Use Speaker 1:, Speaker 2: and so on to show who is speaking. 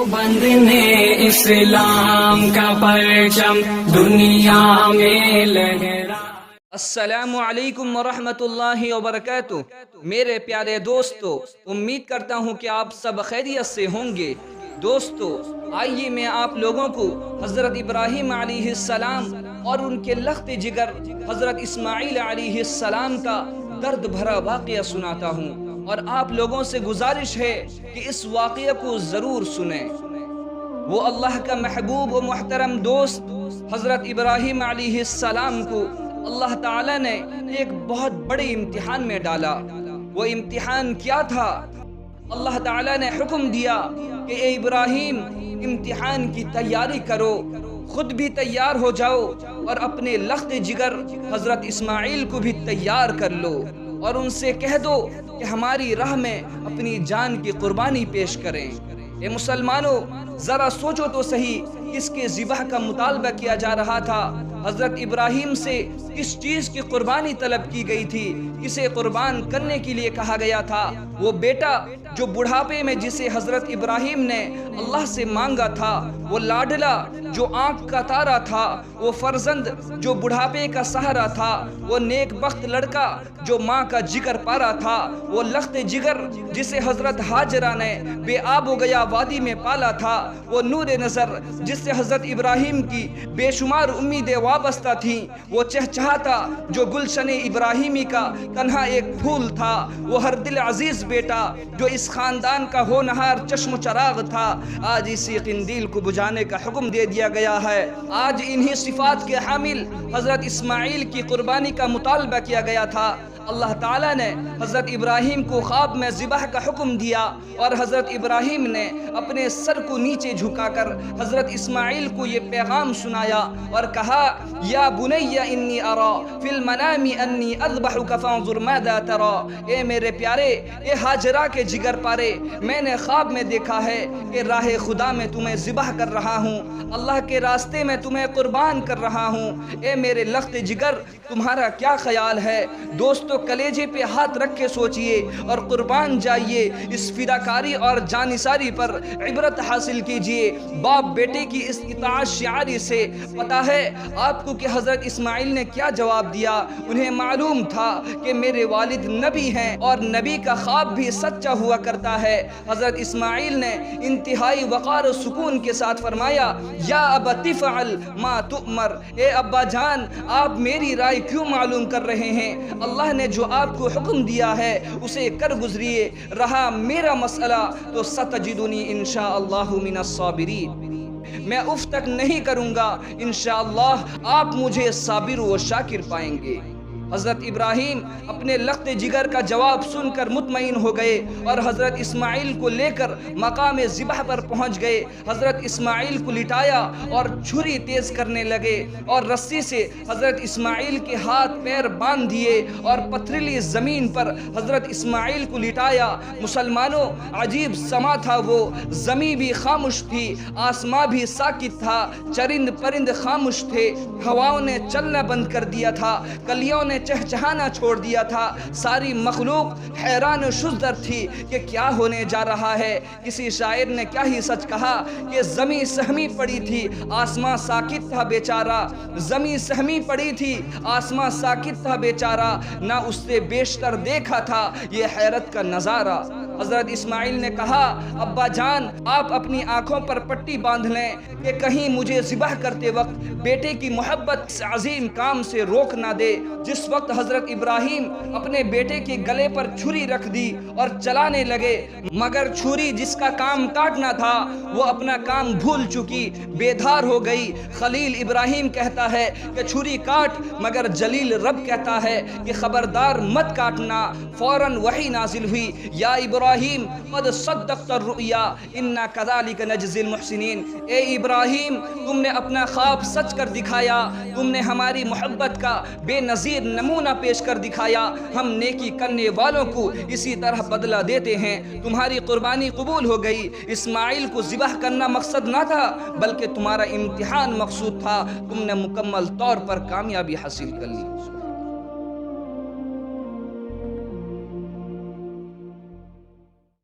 Speaker 1: बंदने इस्लाम का परचम दुनिया में लहरा।
Speaker 2: अस्सलामु अलैकुम वरहमतुल्लाहि वबरकातुह। मेरे प्यारे दोस्तों, उम्मीद करता हूँ कि आप सब खैरियत से होंगे। दोस्तों, आइए मैं आप लोगों को हज़रत इब्राहीम अलैहिस्सलाम और उनके लख्त जिगर हज़रत इस्माईल अलैहिस्सलाम का दर्द भरा वाक़या सुनाता हूँ, और आप लोगों से गुजारिश है कि इस वाक़या को ज़रूर सुनें। वो अल्लाह का महबूब व मुहतरम दोस्त हज़रत इब्राहीम अलैहिस्सलाम को अल्लाह ताला ने एक बहुत बड़े इम्तिहान में डाला। वो इम्तिहान क्या था? अल्लाह ताला ने हुक्म दिया कि ए इब्राहीम, इम्तिहान की तैयारी करो, खुद भी तैयार हो जाओ और अपने लख्त जिगर हज़रत इस्माईल को भी तैयार कर लो, और उनसे कह दो कि हमारी राह में अपनी जान की कुर्बानी पेश करें। ए मुसलमानों, ज़रा सोचो तो सही, किसके ज़िबह का मुतालबा किया जा रहा था? हज़रत इब्राहीम से किस चीज़ की कुर्बानी तलब की गई थी? किसे कुर्बान करने के लिए कहा गया था? वो बेटा जो बुढ़ापे में जिसे हज़रत इब्राहीम ने अल्लाह से मांगा था, वो लाडला जो आँख का तारा था, वो फर्जंद जो बुढ़ापे का सहारा था, वो नेक बख्त लड़का जो माँ का जिगर पारा था, वो लख्त जिगर जिसे हज़रत हाजरा ने बेआब गया वादी में पाला था, वो नूर नज़र जिससे हज़रत इब्राहीम की बेशुमार उम्मीदें वाबस्ता थीं, वो चहचहाता जो गुलशन इब्राहीमी का तन्हा एक फूल था, वो हर दिल अजीज़ बेटा जो इस ख़ानदान का होनहार चश्म चराग था। आज इसी क़िंदील को बुझाने का हुक्म दे दिया गया है। आज इन्हीं सिफ़ात के हामिल हज़रत इस्माईल की कुर्बानी का मुतालबा किया गया था। अल्लाह ताला ने हज़रत इब्राहीम को ख्वाब में ज़िबह का हुक्म दिया, और हज़रत इब्राहीम ने अपने सर को नीचे झुकाकर हज़रत इस्माईल को ये पैगाम सुनाया और कहा, या बुनैया इन्नी अरा फिल मनामी अन्नी अज़बहुका फंज़ुर माज़ा तरा। ए मेरे प्यारे, ए हाजरा के जिगर पारे, मैंने ख्वाब में देखा है कि राह खुदा में तुम्हें ज़िबह कर रहा हूँ, अल्लाह के रास्ते में तुम्हें कुर्बान कर रहा हूँ। ए मेरे लख्त जिगर, तुम्हारा क्या ख्याल है? दोस्तों, कलेजे पे हाथ रख के सोचिए और कुर्बान जाइए। इस फिदाकारी और जानिसारी पर इबरत हासिल कीजिए। बाप बेटे की इस इताअत शियारी से पता है आपको कि हज़रत इस्माईल ने क्या जवाब दिया। उन्हें मालूम था कि मेरे वालिद नबी हैं और नबी का ख्वाब भी सच्चा हुआ करता है। हज़रत इस्माईल ने इंतहाई वक़ार और सुकून के साथ फरमाया, या अबती फ़अल मा तुअमर। ए अब्बा जान, आप मेरी राय क्यों मालूम कर रहे हैं? अल्लाह ने जो आपको हुक्म दिया है उसे कर गुजरिए। रहा मेरा मसला तो सतजिदुनी इंशाअल्लाहु मिनस साबिरीन। मैं उफ तक नहीं करूँगा, इंशाअल्लाह आप मुझे साबिर व शाकिर पाएंगे। हज़रत इब्राहीम अपने लख्त जिगर का जवाब सुनकर मुतमईन हो गए और हज़रत इस्माईल को लेकर मकाम ज़िबह पर पहुँच गए। हज़रत इस्माईल को लिटाया और छुरी तेज़ करने लगे और रस्सी से हज़रत इस्माईल के हाथ पैर बांध दिए और पथरीली ज़मीन पर हज़रत इस्माईल को लिटाया। मुसलमानों, अजीब समा था वो। ज़मीं भी खामोश थी, आसमां भी साकित था, चरिंद परिंद खामोश थे, हवाओं ने चलना बंद कर दिया था, कलियों ने चहचहाना छोड़ दिया था। सारी मखलूक हैरान शुज़र थी कि क्या होने जा रहा है। किसी शायर ने क्या ही सच कहा कि ज़मीं सहमी पड़ी थी, आसमां साकित था बेचारा। ज़मीं सहमी पड़ी थी, आसमां साकित था बेचारा, ना उससे बेशतर देखा था ये हैरत का नज़ारा। हज़रत इस्माईल ने कहा, अब्बा जान, आप अपनी आँखों पर पट्टी बांध लें कि कहीं मुझे ज़िबह करते वक्त बेटे की मोहब्बत से अजीम काम से रोक ना दे। जिस वक्त हज़रत इब्राहीम अपने बेटे के गले पर छुरी रख दी और चलाने लगे, मगर छुरी जिसका काम काटना था वो अपना काम भूल चुकी, बेधार हो गई। खलील इब्राहीम कहता है कि छुरी काट, मगर जलील रब कहता है कि खबरदार मत काटना। फौरन वही नाजिल हुई, या इब्राहीम क़द सद्दक़्ता रुया इन्ना कज़ालिक नजज़िल मुहसिनीन। ए इब्राहीम, तुमने अपना ख्वाब सच कर दिखाया, तुमने हमारी मोहब्बत का बेनज़ीर नमूना पेश कर दिखाया। हम नेकी करने वालों को इसी तरह बदला देते हैं। तुम्हारी कुर्बानी कबूल हो गई। इस्माईल को ज़िबह करना मकसद ना था, बल्कि तुम्हारा इम्तिहान मकसूद था। तुमने मुकम्मल तौर पर कामयाबी हासिल कर ली।